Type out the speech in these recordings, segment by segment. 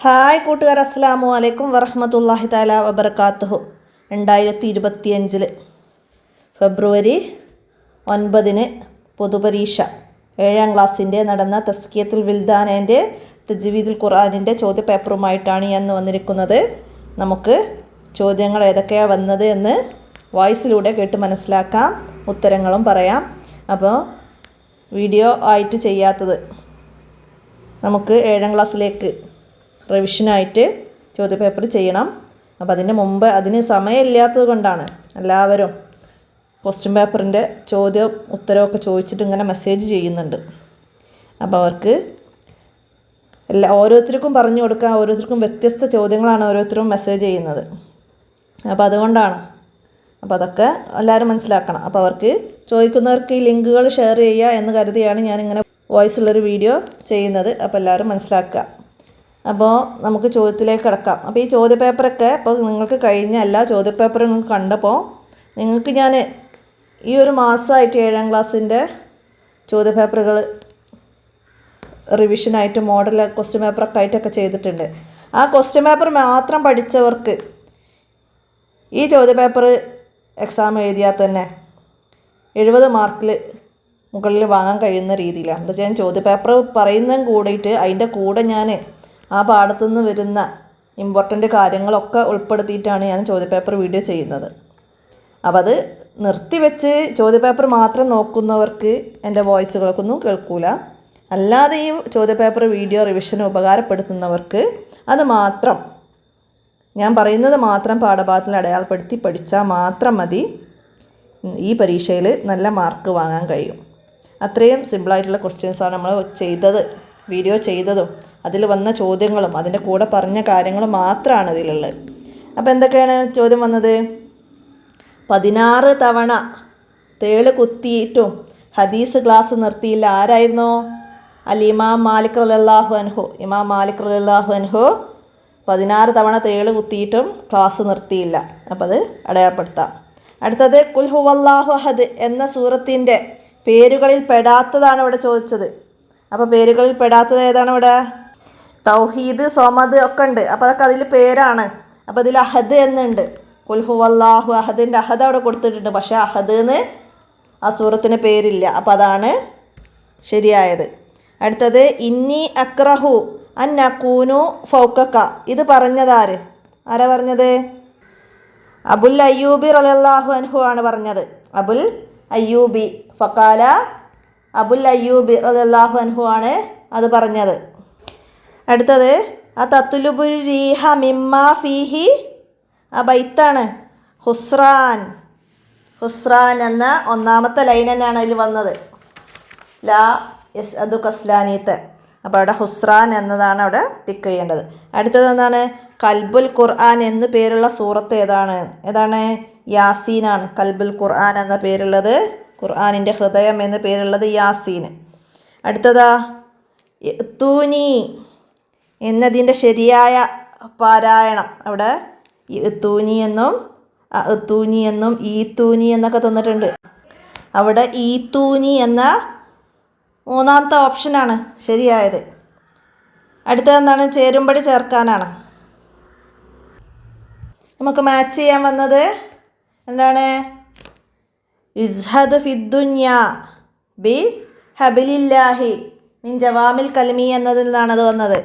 Hi കൂട്ടുകാർ, അസ്സലാമു അലൈക്കും വറഹ്മത്തുള്ളാഹി തആല വബറകാതുഹു. 2025 ഫെബ്രുവരി 9 പൊതുപരീക്ഷ 7ാം ക്ലാസ്സിൻ്റെ നടന്ന തസ്കിയത്തുൽ വിൽദാനിൻ്റെ തജ്വീദുൽ ഖുർആനിൻ്റെ ചോദ്യപേപ്പറുമായിട്ടാണ് ഞാൻ വന്നിരിക്കുന്നത്. നമുക്ക് ചോദ്യങ്ങൾ ഏതൊക്കെയാണ് വന്നത് എന്ന് വോയിസിലൂടെ കേട്ട് മനസ്സിലാക്കാം, ഉത്തരങ്ങളും പറയാം. അപ്പോൾ വീഡിയോ ആയിട്ട് ചെയ്യാത്തത് നമുക്ക് 7ാം ക്ലാസ്സിലേക്ക് റിവിഷനായിട്ട് ചോദ്യപേപ്പർ ചെയ്യണം. അപ്പോൾ അതിന് മുമ്പ് അതിന് സമയമില്ലാത്തത് കൊണ്ടാണ് എല്ലാവരും ക്വസ്റ്റ്യൻ പേപ്പറിൻ്റെ ചോദ്യം ഉത്തരവൊക്കെ ചോദിച്ചിട്ട് ഇങ്ങനെ മെസ്സേജ് ചെയ്യുന്നുണ്ട്. അപ്പോൾ അവർക്ക് ഓരോരുത്തർക്കും പറഞ്ഞു കൊടുക്കാൻ, ഓരോരുത്തർക്കും വ്യത്യസ്ത ചോദ്യങ്ങളാണ് ഓരോരുത്തരും മെസ്സേജ് ചെയ്യുന്നത്. അപ്പോൾ അതുകൊണ്ടാണ്. അപ്പോൾ അതൊക്കെ എല്ലാവരും മനസ്സിലാക്കണം. അപ്പോൾ അവർക്ക് ചോദിക്കുന്നവർക്ക് ഈ ലിങ്കുകൾ ഷെയർ ചെയ്യുക എന്ന് കരുതിയാണ് ഞാനിങ്ങനെ വോയിസുള്ളൊരു വീഡിയോ ചെയ്യുന്നത്. അപ്പോൾ എല്ലാവരും മനസ്സിലാക്കുക. അപ്പോൾ നമുക്ക് ചോദ്യത്തിലേക്ക് കിടക്കാം. അപ്പോൾ ഈ ചോദ്യപേപ്പറൊക്കെ ഇപ്പോൾ നിങ്ങൾക്ക് കഴിഞ്ഞ എല്ലാ ചോദ്യപേപ്പറും നിങ്ങൾക്ക് കണ്ടപ്പോൾ നിങ്ങൾക്ക് ഞാൻ ഈ ഒരു മാസമായിട്ട് 7ാം ക്ലാസ്സിൻ്റെ ചോദ്യപേപ്പറുകൾ റിവിഷനായിട്ട് മോഡൽ ക്വസ്റ്റ്യൻ പേപ്പറൊക്കെ ആയിട്ടൊക്കെ ചെയ്തിട്ടുണ്ട്. ആ ക്വസ്റ്റ്യൻ പേപ്പർ മാത്രം പഠിച്ചവർക്ക് ഈ ചോദ്യപേപ്പർ എക്സാം എഴുതിയാൽ തന്നെ 70 മാർക്കിൽ മുകളിൽ വാങ്ങാൻ കഴിയുന്ന രീതിയിലാണ്. എന്താ വെച്ചാൽ ചോദ്യപേപ്പർ പറയുന്നതും കൂടിയിട്ട് അതിൻ്റെ കൂടെ ഞാൻ ആ പാഠത്തു നിന്ന് വരുന്ന ഇമ്പോർട്ടൻ്റ് കാര്യങ്ങളൊക്കെ ഉൾപ്പെടുത്തിയിട്ടാണ് ഞാൻ ചോദ്യപേപ്പർ വീഡിയോ ചെയ്യുന്നത്. അപ്പോൾ അത് നിർത്തിവെച്ച് ചോദ്യപേപ്പർ മാത്രം നോക്കുന്നവർക്ക് എൻ്റെ വോയിസുകൾക്കൊന്നും കേൾക്കൂല. അല്ലാതെ ഈ ചോദ്യപേപ്പർ വീഡിയോ റിവിഷന് ഉപകാരപ്പെടുത്തുന്നവർക്ക് അത് മാത്രം, ഞാൻ പറയുന്നത് മാത്രം പാഠഭാഗത്തിൽ അടയാളപ്പെടുത്തി പഠിച്ചാൽ മാത്രം മതി ഈ പരീക്ഷയിൽ നല്ല മാർക്ക് വാങ്ങാൻ കഴിയും. അത്രയും സിമ്പിളായിട്ടുള്ള ക്വസ്റ്റ്യൻസാണ് നമ്മൾ വീഡിയോ ചെയ്തതും അതിൽ വന്ന ചോദ്യങ്ങളും അതിൻ്റെ കൂടെ പറഞ്ഞ കാര്യങ്ങളും മാത്രമാണ് ഇതിലുള്ളത്. അപ്പോൾ എന്തൊക്കെയാണ് ചോദ്യം വന്നത്? 16 തവണ തേള് കുത്തിയിട്ടും ഹദീസ് ക്ലാസ് നിർത്തിയില്ല. ആരായിരുന്നു? ഇമാം മാലിക് റളിയല്ലാഹു അൻഹു. ഇമാം മാലിക് റളിയല്ലാഹു അൻഹു 16 തവണ തേള് കുത്തിയിട്ടും ക്ലാസ് നിർത്തിയില്ല. അപ്പോൾ അത് അടയാളപ്പെടുത്താം. അടുത്തത് ഖുൽ ഹുവല്ലാഹു അഹദ് എന്ന സൂറത്തിൻ്റെ പേരുകളിൽ പെടാത്തതാണ് ഇവിടെ ചോദിച്ചത്. അപ്പോൾ പേരുകളിൽ പെടാത്തത് ഏതാണ്? ഇവിടെ തൗഹീദ്, സ്വമദ് ഒക്കെ ഉണ്ട്. അപ്പോൾ അതൊക്കെ അതിൽ പേരാണ്. അപ്പോൾ ഇതിൽ അഹദ് എന്നുണ്ട്. ഖുൽ ഹുവല്ലാഹു അഹദിൻ്റെ അഹദ് അവിടെ കൊടുത്തിട്ടുണ്ട്. പക്ഷേ അഹദ് എന്ന് ആ സൂറത്തിന് പേരില്ല. അപ്പോൾ അതാണ് ശരിയായത്. അടുത്തത് ഇന്നി അക്റഹു അൻ നകൂനു ഫൗക്കക. ഇത് പറഞ്ഞതാര്? ആരാ പറഞ്ഞത്? അബുൽ അയ്യൂബി റളിയല്ലാഹു അൻഹു ആണ് പറഞ്ഞത്. അബുൽ അയ്യൂബി ഫഖാല അബുൽ അയ്യൂബി റളിയല്ലാഹു അൻഹു ആണ് അത് പറഞ്ഞത്. അടുത്തത് തത്ലുബുർ റീഹ മിമ്മ ഫീഹി. ആ ബൈത്താണ് ഹുസ്രാൻ. ഹുസ്രാൻ എന്ന ഒന്നാമത്തെ ലൈൻ തന്നെയാണ് അതിൽ വന്നത്. ലാ യസ് അദു കസ്ലാനീത്ത്. അപ്പോൾ അവിടെ ഹുസ്രാൻ എന്നതാണ് അവിടെ ടിക്ക് ചെയ്യേണ്ടത്. അടുത്തത് എന്താണ്? കൽബുൽ ഖുർആൻ എന്ന് പേരുള്ള സൂറത്ത് ഏതാണ്? യാസീനാണ്. കൽബുൽ ഖുർആൻ എന്ന പേരുള്ളത്, ഖുർആനിൻ്റെ ഹൃദയം എന്ന് പേരുള്ളത് യാസീൻ. അടുത്തതാ തൂനി എന്നതിൻ്റെ ശരിയായ പാരായണം. അവിടെ തൂനി എന്നും തൂനി എന്നും ഈത്തൂനി എന്നൊക്കെ തന്നിട്ടുണ്ട്. അവിടെ ഈത്തൂനി എന്ന മൂന്നാമത്തെ ഓപ്ഷനാണ് ശരിയായത്. അടുത്തത് എന്താണ്? ചേരുംപടി ചേർക്കാനാണ്. നമുക്ക് മാച്ച് ചെയ്യാൻ വന്നത് എന്താണ്? ഇസ്ഹദ് ഫിദ്ദുന്യ ബി ഹബിലില്ലാഹി മിൻ ജവാമിൽ കൽമി എന്നതിൽ നിന്നാണ് അത് വന്നത്.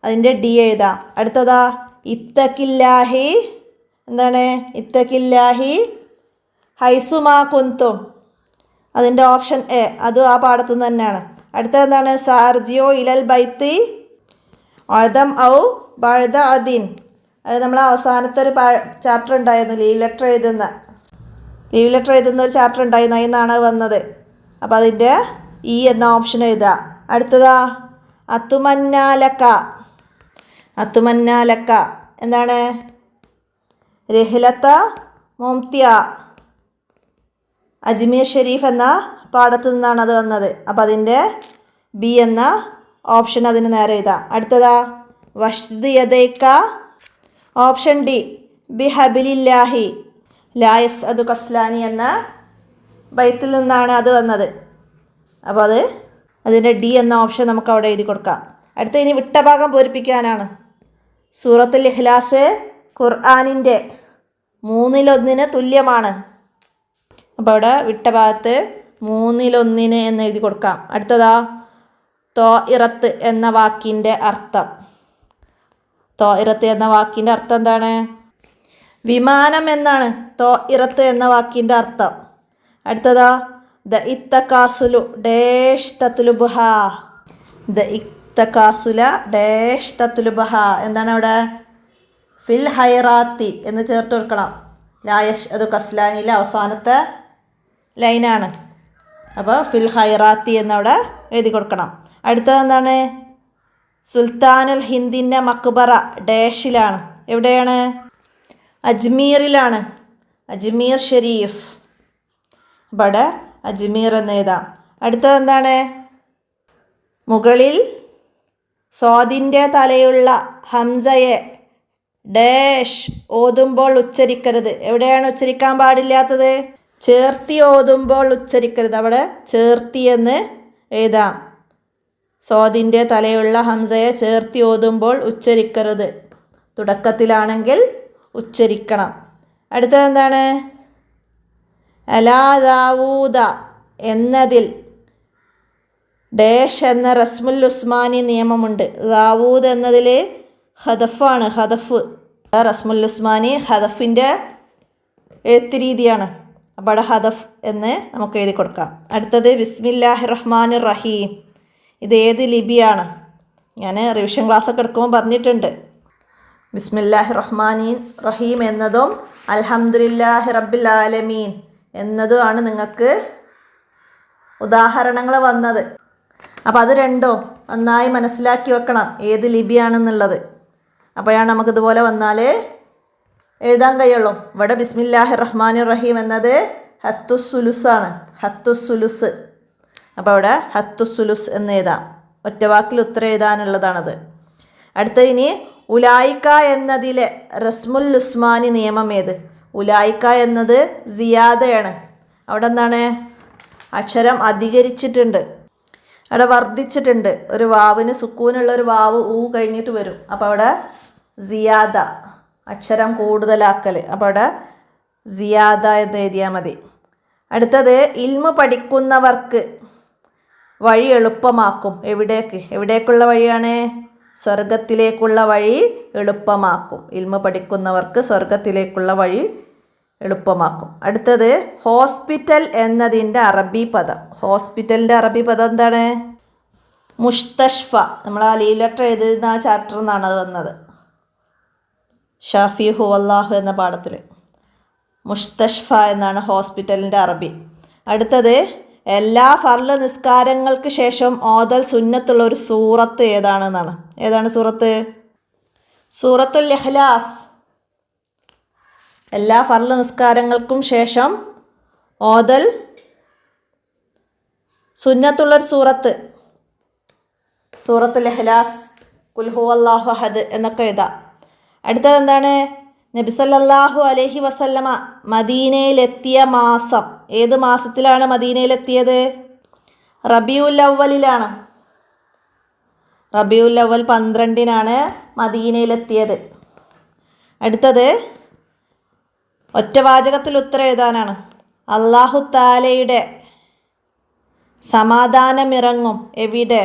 അതിൻ്റെ ഡി എഴുതാം. അടുത്തതാ ഇത്തക്കില്ലാഹി. എന്താണ്? ഇത്തക്കില്ലാഹി ഹൈസുമാ കുന്തും. അതിൻ്റെ ഓപ്ഷൻ എ. അതും ആ പാഠത്തു നിന്ന് തന്നെയാണ്. അടുത്തത് എന്താണ്? സാർജിയോ ഇലൽ ബൈത്തി അദം ഔ ബഅദ അദിൻ. അത് നമ്മൾ അവസാനത്തെ ഒരു ചാപ്റ്റർ ഉണ്ടായിരുന്നു, ലീവ് ലെറ്റർ എഴുതുന്ന ഒരു ചാപ്റ്റർ ഉണ്ടായിരുന്നു. അതിൽ നിന്നാണ് വന്നത്. അപ്പോൾ അതിൻ്റെ ഇ എന്ന ഓപ്ഷൻ എഴുതുക. അടുത്തതാ അത്തുമന്നാലക്ക. അത്തുമന്നാലക്ക എന്താണ്? രഹിലത്ത മുംതിയ അജ്മീർ ഷെരീഫ് എന്ന പാഠത്തു നിന്നാണ് അത് വന്നത്. അപ്പോൾ അതിൻ്റെ ബി എന്ന ഓപ്ഷൻ അതിന് നേരെ എഴുതാം. അടുത്തതാ വഷ്ദ് യദൈക. ഓപ്ഷൻ ഡി ബി ഹബിലില്ലാഹി ലാ യസ് അദു കസ്ലാനി എന്ന ബൈത്തിൽ നിന്നാണ് അത് വന്നത്. അപ്പോൾ അതിൻ്റെ ഡി എന്ന ഓപ്ഷൻ നമുക്ക് അവിടെ എഴുതി കൊടുക്കാം. അടുത്ത ഇനി വിട്ട ഭാഗം പൂരിപ്പിക്കാനാണ്. സൂറത്തുൽ ഇഖ്ലാസ് ഖുർആനിൻ്റെ 1/3 തുല്യമാണ്. അപ്പോൾ അവിടെ വിട്ട ഭാഗത്ത് 1/3 എന്ന് എഴുതി കൊടുക്കാം. അടുത്തതാ തോഇറത്ത് എന്ന വാക്കിൻ്റെ അർത്ഥം. തോഇറത്ത് എന്ന വാക്കിൻ്റെ അർത്ഥം എന്താണ്? വിമാനം എന്നാണ് തോഇറത്ത് എന്ന വാക്കിൻ്റെ അർത്ഥം. അടുത്തതാ ദ ഇത്തക്കാസുലു ഡേഷ് തത്തുലുബഹ. ദ ഇത്തക്കാസുല ഡേഷ് തത്തുലുബഹ എന്താണ് അവിടെ? ഫിൽ ഹൈറാത്തി എന്ന് ചേർത്ത് കൊടുക്കണം. ലായഷ് അത് കസ്ലാനിലെ അവസാനത്തെ ലൈനാണ്. അപ്പോൾ ഫിൽ ഹൈറാത്തി എന്നവിടെ എഴുതി കൊടുക്കണം. അടുത്തത് എന്താണ്? സുൽത്താനുൽ ഹിന്ദിൻ്റെ മക്ബറ ഡേഷിലാണ്. എവിടെയാണ്? അജ്മീറിലാണ്. അജ്മീർ ഷെരീഫ്. അവിടെ അജ്മീർ എന്ന് എഴുതാം. അടുത്തത് എന്താണ്? മുകളിൽ സ്വാദിൻ്റെ തലയുള്ള ഹംസയെ ഡേഷ് ഓതുമ്പോൾ ഉച്ചരിക്കരുത്. എവിടെയാണ് ഉച്ചരിക്കാൻ പാടില്ലാത്തത്? ചേർത്തി ഓതുമ്പോൾ ഉച്ചരിക്കരുത്. അവിടെ ചേർത്തി എന്ന് എഴുതാം. സ്വാദിൻ്റെ തലയുള്ള ഹംസയെ ചേർത്തി ഓതുമ്പോൾ ഉച്ചരിക്കരുത്. തുടക്കത്തിലാണെങ്കിൽ ഉച്ചരിക്കണം. അടുത്തത് എന്താണ്? അലാ ദാവൂദ എന്നതിൽ ഡേഷ് എന്ന റസ്മുൽ ഉസ്മാനി നിയമമുണ്ട്. ദാവൂദ് എന്നതിൽ ഹദഫാണ്. ഹദഫ് റസ്മുൽ ഉസ്മാനി ഹദഫിൻ്റെ എഴുത്ത് രീതിയാണ്. അപ്പോൾ അവിടെ ഹദഫ് എന്ന് നമുക്ക് എഴുതി കൊടുക്കാം. അടുത്തത് ബിസ്മില്ലാഹിർ റഹ്മാനിർ റഹീം. ഇത് ഏത് ലിപിയാണ്? ഞാൻ റിവിഷൻ ക്ലാസ്സൊക്കെ എടുക്കുമ്പോൾ പറഞ്ഞിട്ടുണ്ട്. ബിസ്മില്ലാഹിർ റഹ്മാനി റഹീം എന്നതും അൽഹംദുലില്ലാഹി റബ്ബിൽ ആലമീൻ എന്നതുമാണ് നിങ്ങൾക്ക് ഉദാഹരണങ്ങൾ വന്നത്. അപ്പോൾ അത് രണ്ടും നന്നായി മനസ്സിലാക്കി വെക്കണം ഏത് ലിപിയാണെന്നുള്ളത്. അപ്പോഴാണ് നമുക്കിതുപോലെ വന്നാൽ എഴുതാൻ കഴിയുള്ളൂ. ഇവിടെ ബിസ്മില്ലാഹിർ റഹ്മാനിർ റഹീം എന്നത് ഹത്തുസുലുസാണ്. ഹത്തുസുലുസ്. അപ്പോൾ അവിടെ ഹത്തുസുലുസ് എന്ന് എഴുതാം. ഒറ്റവാക്കിൽ ഉത്തരം എഴുതാനുള്ളതാണത്. അടുത്ത ഇനി ഉലായിക്ക എന്നതിലെ റസ്മുൽ ഉസ്മാനി നിയമം ഏത്? ഉലായിക്ക എന്നത് സിയാദയാണ്. അവിടെ എന്താണ്? അക്ഷരം അധികരിച്ചിട്ടുണ്ട്. അവിടെ വർദ്ധിച്ചിട്ടുണ്ട്. ഒരു വാവിന് സുക്കൂനുള്ള ഒരു വാവ് ഊ കഴിഞ്ഞിട്ട് വരും. അപ്പോൾ അവിടെ സിയാദ അക്ഷരം കൂടുതലാക്കൽ. അപ്പോൾ അവിടെ സിയാദ എന്ന് എഴുതിയാൽ മതി. അടുത്തത് ഇൽമു പഠിക്കുന്നവർക്ക് വഴി എളുപ്പമാക്കും. എവിടേക്കുള്ള വഴിയാണ്? സ്വർഗത്തിലേക്കുള്ള വഴി എളുപ്പമാക്കും. ഇൽമു പഠിക്കുന്നവർക്ക് സ്വർഗത്തിലേക്കുള്ള വഴി എളുപ്പമാക്കും. അടുത്തത് ഹോസ്പിറ്റൽ എന്നതിൻ്റെ അറബി പദം. ഹോസ്പിറ്റലിൻ്റെ അറബി പദം എന്താണ്? മുസ്തഷ്ഫ. നമ്മൾ ആ ലീവ് ലെറ്റർ എഴുതുന്ന ആ ചാപ്റ്ററിൽ നിന്നാണ് അത് വന്നത്. ഷാഫി ഹു അല്ലാഹു എന്ന പാഠത്തിൽ മുസ്തഷ്ഫ എന്നാണ് ഹോസ്പിറ്റലിൻ്റെ അറബി. അടുത്തത് എല്ലാ ഫർള് നിസ്കാരങ്ങൾക്ക് ശേഷം ഓതൽ സുന്നത്തുള്ള ഒരു സൂറത്ത് ഏതാണെന്നാണ്. ഏതാണ് സൂറത്ത്? സൂറത്തുൽ ഇഖ്ലാസ്. എല്ലാ ഫർള് നിസ്കാരങ്ങൾക്കും ശേഷം ഓതൽ സുന്നത്തുള്ളൊരു സൂറത്ത് സൂറത്തുൽ ഇഖ്ലാസ്, ഖുൽ ഹുവല്ലാഹു അഹദ് എന്നൊക്കെ എഴുതാം. അടുത്തത് എന്താണ്? നബി സല്ലല്ലാഹു അലൈഹി വസല്ലമ മദീനയിലെത്തിയ മാസം. ഏത് മാസത്തിലാണ് മദീനയിലെത്തിയത്? റബിയുൽ അവ്വലിലാണ്. റബിയുൽ അവ്വൽ 12-നാണ് മദീനയിലെത്തിയത്. അടുത്തത് ഒറ്റവാചകത്തിൽ ഉത്തരം എഴുതാനാണ്. അല്ലാഹു തആലയുടെ സമാധാനമിറങ്ങും എവിടെ?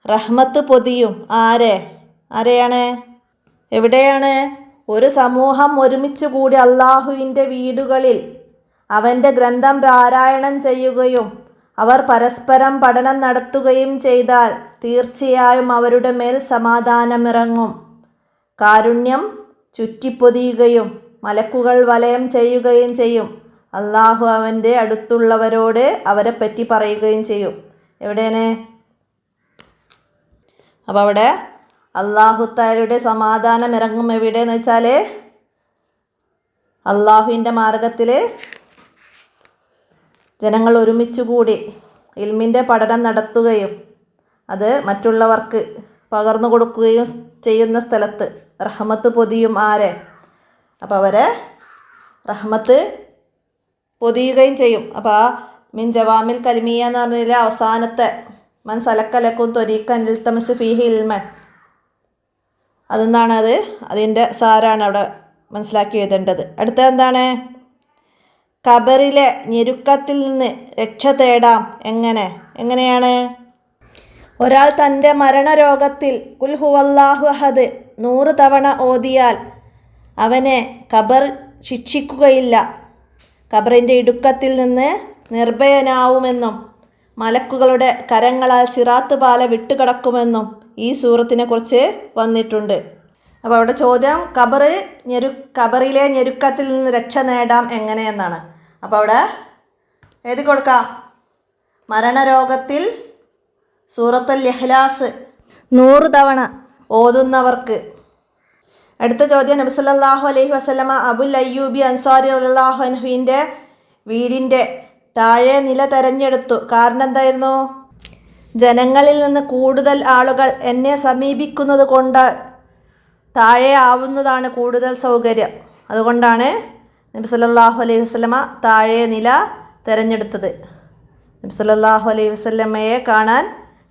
റഹ്മത്ത് പൊതിയും ആരെയാണ്? എവിടെയാണ്? ഒരു സമൂഹം ഒരുമിച്ച് കൂടി അള്ളാഹുവിൻ്റെ വീടുകളിൽ അവൻ്റെ ഗ്രന്ഥം പാരായണം ചെയ്യുകയും അവർ പരസ്പരം പഠനം നടത്തുകയും ചെയ്താൽ തീർച്ചയായും അവരുടെ മേൽ സമാധാനമിറങ്ങും. കാരുണ്യം ചുറ്റിപ്പൊതിയുകയും മലക്കുകൾ വലയം ചെയ്യുകയും ചെയ്യും. അള്ളാഹു അവൻ്റെ അടുത്തുള്ളവരോട് അവരെപ്പറ്റി പറയുകയും ചെയ്യും. എവിടെയാണ്? അപ്പോൾ അവിടെ അള്ളാഹു തആലയുടെ സമാധാനം ഇറങ്ങും എവിടെയെന്ന് വെച്ചാൽ അള്ളാഹുവിൻ്റെ മാർഗത്തിൽ ജനങ്ങൾ ഒരുമിച്ച് കൂടി ഇൽമിൻ്റെ പഠനം നടത്തുകയും അത് മറ്റുള്ളവർക്ക് പകർന്നു കൊടുക്കുകയും ചെയ്യുന്ന സ്ഥലത്ത് റഹ്മത്ത് പൊതിയും അപ്പോൾ അവരെ റഹ്മത്ത് പൊതിയുകയും ചെയ്യും. അപ്പോൾ ആ മിൻ ജവാമിൽ കലിമിയ എന്ന് പറഞ്ഞതിലെ അവസാനത്തെ മൻ സലക്കലക്കും ത്വരീഖൻ ഇൽതമിസു ഫീഹി ഇൽമൻ, അതെന്താണ് അത്, അതിൻ്റെ സാരാണ് അവിടെ മനസ്സിലാക്കി എഴുതേണ്ടത്. അടുത്തത് എന്താണ്? ഖബറിലെ ഞെരുക്കത്തിൽ നിന്ന് രക്ഷ തേടാം. എങ്ങനെയാണ്? ഒരാൾ തൻ്റെ മരണരോഗത്തിൽ ഖുൽ ഹുവല്ലാഹു അഹദ് 100 തവണ ഓതിയാൽ അവനെ ഖബർ ശിക്ഷിക്കുകയില്ല, ഖബറിൻ്റെ ഇടുക്കത്തിൽ നിന്ന് നിർഭയനാവുമെന്നും മലക്കുകളുടെ കരങ്ങളാൽ സിറാത്ത് പാല വിട്ടുകിടക്കുമെന്നും ഈ സൂറത്തിനെ കുറിച്ച് വന്നിട്ടുണ്ട്. അപ്പോൾ അവിടെ ചോദ്യം ഖബറിലെ ഞെരുക്കത്തിൽ നിന്ന് രക്ഷ നേടാം എങ്ങനെയെന്നാണ്. അപ്പോൾ അവിടെ എഴുതി കൊടുക്കാം, മരണരോഗത്തിൽ സൂറത്തുൽ ഇഖ്ലാസ് 100 തവണ ഓതുന്നവർക്ക്. അടുത്ത ചോദ്യം, നബി സല്ലല്ലാഹു അലൈഹി വസല്ലമ അബുൽ അയ്യൂബി അൻസാരി റളിയല്ലാഹു അൻഹുവിൻ്റെ വീടിൻ്റെ താഴെ നില തെരഞ്ഞെടുത്തു. കാരണം എന്തായിരുന്നു? ജനങ്ങളിൽ നിന്ന് കൂടുതൽ ആളുകൾ എന്നെ സമീപിക്കുന്നത് കൊണ്ട് താഴെ ആവുന്നതാണ് കൂടുതൽ സൗകര്യം. അതുകൊണ്ടാണ് നബി സല്ലല്ലാഹു അലൈഹി വസല്ലമ താഴെ നില തിരഞ്ഞെടുത്തത്. നബി സല്ലല്ലാഹു അലൈഹി വസല്ലമയെ കാണാൻ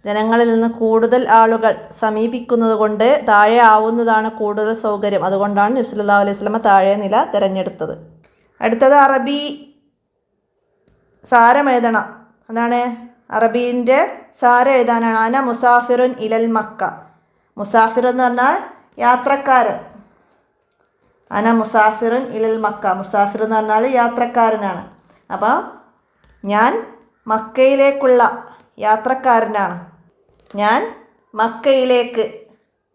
ജനങ്ങളിൽ നിന്ന് കൂടുതൽ ആളുകൾ സമീപിക്കുന്നത് കൊണ്ട് താഴെ ആവുന്നതാണ് കൂടുതൽ സൗകര്യം. അതുകൊണ്ടാണ് നബി സല്ലല്ലാഹു അലൈഹി വസല്ലമ താഴെ നില തിരഞ്ഞെടുത്തത്. അടുത്തത് അറബി സാരം എഴുതണം. അതാണ് അറബീൻ്റെ സാരം എഴുതാനാണ്. അന മുസാഫിറുൻ ഇലൽ മക്ക. മുസാഫിർ എന്ന് പറഞ്ഞാൽ യാത്രക്കാരൻ. അന മുസാഫിറുൻ ഇലൽ മക്ക. മുസാഫിർ എന്ന് പറഞ്ഞാൽ യാത്രക്കാരനാണ്. അപ്പോൾ ഞാൻ മക്കയിലേക്കുള്ള യാത്രക്കാരനാണ്. ഞാൻ മക്കയിലേക്ക്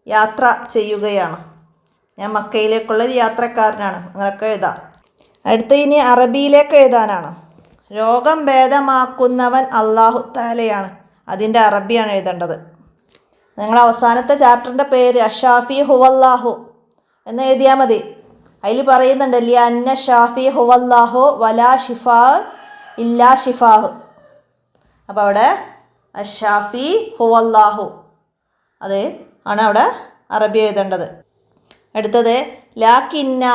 യാത്ര ചെയ്യുകയാണ്. ഞാൻ മക്കയിലേക്കുള്ളൊരു യാത്രക്കാരനാണ്. അങ്ങനെയൊക്കെ എഴുതാം. അടുത്ത ഇനി അറബിയിലേക്ക് എഴുതാനാണ്. രോഗം ഭേദമാക്കുന്നവൻ അല്ലാഹു തആലയാണ്. അതിൻ്റെ അറബിയാണ് എഴുതേണ്ടത്. നിങ്ങൾ അവസാനത്തെ ചാപ്റ്ററിൻ്റെ പേര് അഷാഫി ഹുവല്ലാഹു എന്ന് എഴുതിയാൽ മതി. അതിൽ പറയുന്നുണ്ട് ലിയ അന്ന ഷാഫി ഹുവല്ലാഹു വലാ ഷിഫാ ഇല്ലാ ഷിഫാഹു. അപ്പോൾ അവിടെ അഷാഫി ഹുവല്ലാഹു അത് ആണ് അവിടെ അറബി എഴുതേണ്ടത്. അടുത്തത് ലാകിന്ന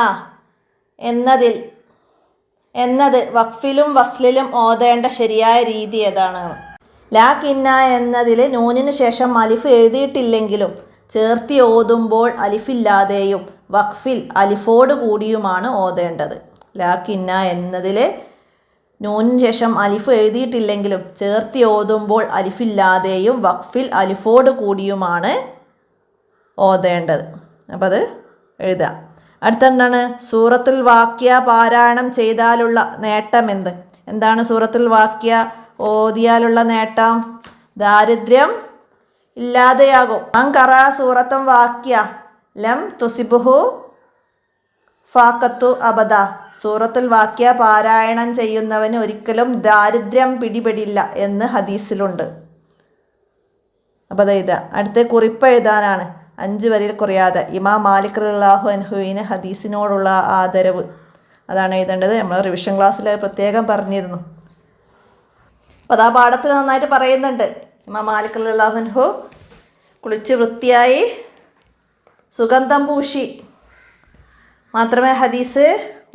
എന്നത് വഖഫിലും വസ്ലിലും ഓതേണ്ട ശരിയായ രീതി ഏതാണ്? ലാകിന്ന എന്നതിൽ നൂനിന് ശേഷം അലിഫ് എഴുതിയിട്ടില്ലെങ്കിലും ചേർത്തി ഓതുമ്പോൾ അലിഫില്ലാതെയും വഖഫിൽ അലിഫോട് കൂടിയുമാണ് ഓതേണ്ടത്. ലാകിന്ന എന്നതിൽ നൂനിന് ശേഷം അലിഫ് എഴുതിയിട്ടില്ലെങ്കിലും ചേർത്തി ഓതുമ്പോൾ അലിഫില്ലാതെയും വഖഫിൽ അലിഫോട് കൂടിയുമാണ് ഓതേണ്ടത്. അപ്പോൾ അത് എഴുതാം. അടുത്തെന്താണ്? സൂറത്തുൽ വാക്കിയ പാരായണം ചെയ്താലുള്ള നേട്ടം എന്താണ് സൂറത്തുൽ വാക്കിയ ഓതിയാലുള്ള നേട്ടം? ദാരിദ്ര്യം ഇല്ലാതെയാകും. അങ്കറ സൂറത്തും വാക്കിയ ലം തുസിബുഹു ഫാക്കത്തു അബദ. സൂറത്തുൽ വാക്കിയ പാരായണം ചെയ്യുന്നവന് ഒരിക്കലും ദാരിദ്ര്യം പിടിപെടില്ല എന്ന് ഹദീസിലുണ്ട്. അപ്പോൾ അത് എഴുതുക. അടുത്ത കുറിപ്പ് എഴുതാനാണ്. 5 വരിയിൽ കുറയാതെ. ഇമാം മാലിക് റളിയല്ലാഹു അൻഹുവിന് ഹദീസിനോടുള്ള ആദരവ് അതാണ് എഴുതേണ്ടത്. നമ്മൾ റിവിഷൻ ക്ലാസ്സിൽ പ്രത്യേകം പറഞ്ഞിരുന്നു. അപ്പോൾ അതാ പാഠത്തിൽ നന്നായിട്ട് പറയുന്നുണ്ട്. ഇമാം മാലിക് റളിയല്ലാഹു അൻഹു കുളിച്ച് വൃത്തിയായി സുഗന്ധം പൂശി മാത്രമേ ഹദീസ്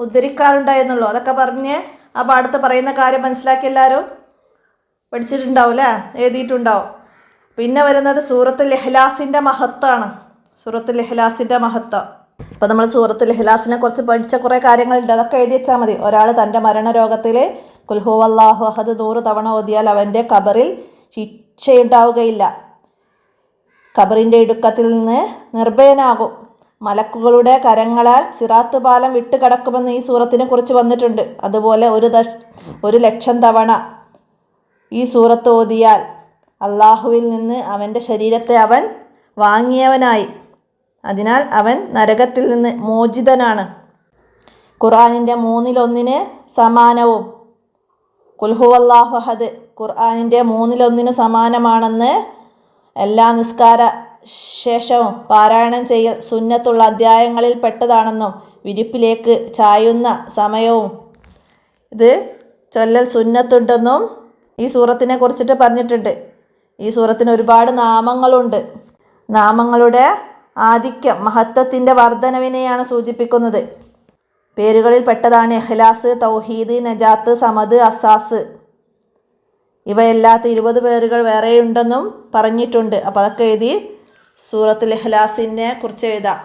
ഉദ്ധരിക്കാറുണ്ടായിരുന്നുള്ളൂ. അതൊക്കെ പറഞ്ഞ് ആ പാഠത്ത് പറയുന്ന കാര്യം മനസ്സിലാക്കി എല്ലാവരും പഠിച്ചിട്ടുണ്ടാവും അല്ലേ, എഴുതിയിട്ടുണ്ടാവും. പിന്നെ വരുന്നത് സൂറത്തുൽ ഇഖ്ലാസിൻ്റെ മഹത്വമാണ്. സൂറത്തുൽ ഇഖ്ലാസിൻ്റെ മഹത്വം. അപ്പോൾ നമ്മൾ സൂറത്തുൽ ഇഖ്ലാസിനെ കുറിച്ച് പഠിച്ച കുറേ കാര്യങ്ങളുണ്ട്. അതൊക്കെ എഴുതി വെച്ചാൽ മതി. ഒരാൾ തൻ്റെ മരണരോഗത്തിൽ ഖുൽ ഹുവല്ലാഹു അഹദ് 100 തവണ ഓതിയാൽ അവൻ്റെ ഖബറിൽ ശിക്ഷയുണ്ടാവുകയില്ല, ഖബറിൻ്റെ ഇടുക്കത്തിൽ നിന്ന് നിർഭയനാകും, മലക്കുകളുടെ കരങ്ങളാൽ സിറാത്ത് പാലം വിട്ടുകിടക്കുമെന്ന് ഈ സൂറത്തിനെ കുറിച്ച് വന്നിട്ടുണ്ട്. അതുപോലെ 1,00,000 തവണ ഈ സൂറത്ത് ഓതിയാൽ അള്ളാഹുവിൽ നിന്ന് അവൻ്റെ ശരീരത്തെ അവൻ വാങ്ങിയവനായി. അതിനാൽ അവൻ നരകത്തിൽ നിന്ന് മോചിതനാണ്. ഖുർആനിൻ്റെ 1/3 സമാനവും ഖുൽ ഹുവല്ലാഹു അഹദ് ഖുർആനിൻ്റെ 1/3 സമാനമാണെന്ന് എല്ലാ നിസ്കാര ശേഷവും പാരായണം ചെയ്യൽ സുന്നത്തുള്ള അധ്യായങ്ങളിൽ പെട്ടതാണെന്നും വിരിപ്പിലേക്ക് ചായുന്ന സമയവും ഇത് ചൊല്ലൽ സുന്നത്തുണ്ടെന്നും ഈ സൂറത്തിനെ കുറിച്ചിട്ട് പറഞ്ഞിട്ടുണ്ട്. ഈ സൂറത്തിന് ഒരുപാട് നാമങ്ങളുണ്ട്. നാമങ്ങളുടെ ആധിക്യം മഹത്വത്തിൻ്റെ വർധനവിനെയാണ് സൂചിപ്പിക്കുന്നത്. പേരുകളിൽ പെട്ടതാണ് ഇഖ്ലാസ്, തൗഹീദ്, നജാത്ത്, സമദ്, അസാസ്. ഇവയല്ലാത്ത 20 പേരുകൾ വേറെയുണ്ടെന്നും പറഞ്ഞിട്ടുണ്ട്. അപ്പോൾ അതൊക്കെ എഴുതി സൂറത്തുൽ ഇഖ്ലാസിനെ കുറിച്ച് എഴുതാം.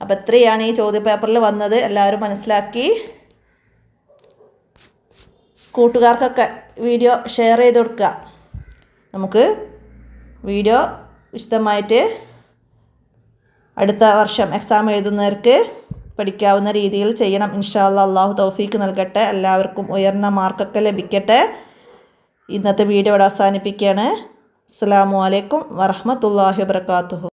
അപ്പോൾ ഇത്രയാണ് ഈ ചോദ്യപേപ്പറിൽ വന്നത്. എല്ലാവരും മനസ്സിലാക്കി കൂട്ടുകാർക്കൊക്കെ വീഡിയോ ഷെയർ ചെയ്ത് കൊടുക്കുക. നമുക്ക് വീഡിയോ വിശദമായിട്ട് അടുത്ത വർഷം എക്സാം എഴുതുന്നവർക്ക് പഠിക്കാവുന്ന രീതിയിൽ ചെയ്യണം. ഇൻഷാ അല്ലാഹ്. അള്ളാഹു തൗഫീക്ക് നൽകട്ടെ. എല്ലാവർക്കും ഉയർന്ന മാർക്കൊക്കെ ലഭിക്കട്ടെ. ഇന്നത്തെ വീഡിയോ ഇവിടെ അവസാനിപ്പിക്കുകയാണ്. അസ്സലാമു അലൈക്കും വറഹ്മത്തുള്ളാഹി വബറകാതുഹു.